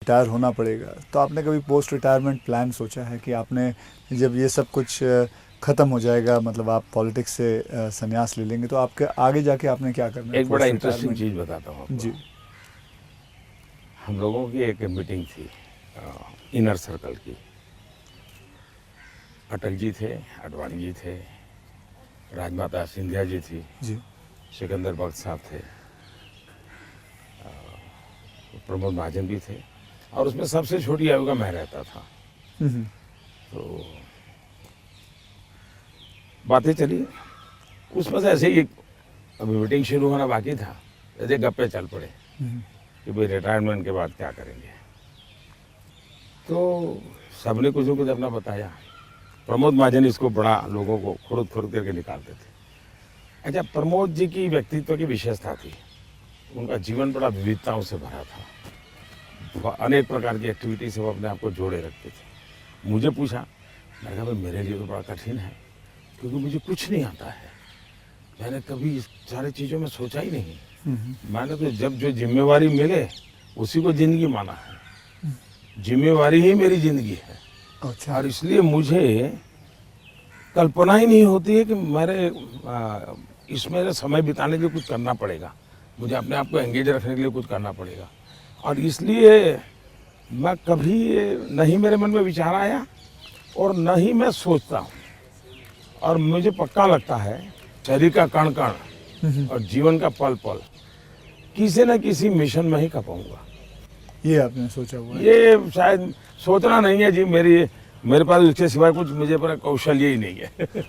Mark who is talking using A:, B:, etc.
A: Retire होना पड़ेगा, तो आपने कभी पोस्ट रिटायरमेंट प्लान सोचा है कि आपने जब ये सब कुछ ख़त्म हो जाएगा, मतलब आप पॉलिटिक्स से संन्यास ले लेंगे, तो आपके आगे जाके आपने क्या करना है
B: एक बड़ा
A: पोस्ट
B: इंटरेस्टिंग
A: रिटायरमेंट?
B: चीज़ बताता हूँ आपको।
A: जी।
B: हम लोगों की एक मीटिंग थी इनर सर्कल की। अटल जी थे, आडवाणी जी थे, राजमाता सिंधिया जी थी,
A: जी।
B: सिकंदर बख्श साहब थे, प्रमोद महाजन भी थे, और उसमें सबसे छोटी आयु का मैं रहता था।
A: हम्म।
B: तो बातें चली, उसमें से ऐसे ही अभी मीटिंग शुरू होना बाकी था, ऐसे गप्पे चल पड़े कि भाई रिटायरमेंट के बाद क्या करेंगे। तो सबने कुछ न कुछ अपना बताया। प्रमोद महाजन इसको बड़ा लोगों को खुरुद खुरुद करके निकालते थे। अच्छा, प्रमोद जी की व्यक्तित्व की विशेषता थी, उनका जीवन बड़ा विविधताओं से भरा था, अनेक प्रकार की एक्टिविटी से वो अपने आप को जोड़े रखते थे। मुझे पूछा, मैंने कहा भाई मेरे लिए तो बड़ा कठिन है, क्योंकि मुझे कुछ नहीं आता है, मैंने कभी इस सारी चीज़ों में सोचा ही नहीं। मैंने तो जब जो जिम्मेवारी मिले उसी को जिंदगी माना है, जिम्मेवारी ही मेरी जिंदगी है।
A: अच्छा।
B: और इसलिए मुझे कल्पना ही नहीं होती है कि इसमें समय बिताने के लिए कुछ करना पड़ेगा, मुझे अपने आप को एंगेज रखने के लिए कुछ करना पड़ेगा। और इसलिए मैं कभी नहीं मेरे मन में विचार आया और न ही मैं सोचता हूँ। और मुझे पक्का लगता है शरीर का कण कण और जीवन का पल पल किसी न किसी मिशन में ही खपाऊंगा।
A: ये आपने सोचा हुआ है?
B: ये शायद सोचना नहीं है जी, मेरे पास इसके सिवाय कुछ मुझे पर कौशल्य ही नहीं है।